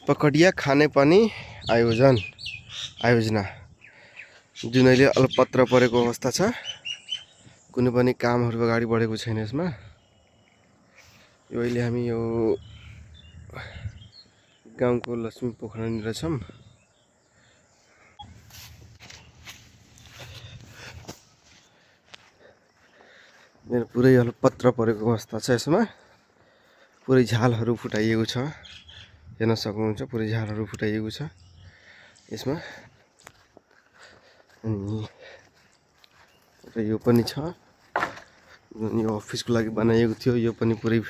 पकडिया खाने पनि आयोजना जुन अहिले अल्पत्र परेको अवस्था छ। कुनै पनि कामहरु अगाडि बढेको छैन यसमा। यो अहिले हामी यो गाउँको लक्ष्मी पोखरानिर छौं। मेरो पुरै अल्पत्र परेको अवस्था छ यसमा। पुरै झालहरु फुटाइएको छ। हेर्न सक्नुहुन्छ पुरै झालहरु फुटाइएको छ यसमा। अनि यो पनि छ। यो अफिसको लागि बनाइएको थियो, यो पनि पुरै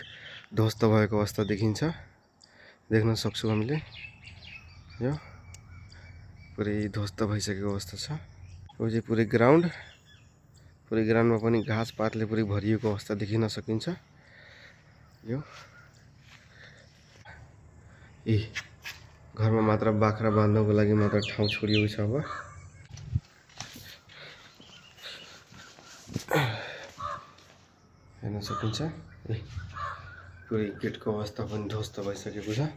ध्वस्त भएको अवस्था देखिन्छ। देख्न सक्छौं हामीले। यो पुरै ध्वस्त भइसकेको अवस्था छ। यो चाहिँ पुरै ग्राउन्ड। पुरै ग्राउन्डमा पनि घाँस पातले पुरै भरिएको अवस्था देखिन सकिन्छ। यो घरमा मात्र बाख्रा बाँध्नको लागि मात्र ठाउँ छोडिएको छ अब। हेर्न सकिन्छ पुरै गेटको अवस्था पनि ध्वस्त भइसकेको छ।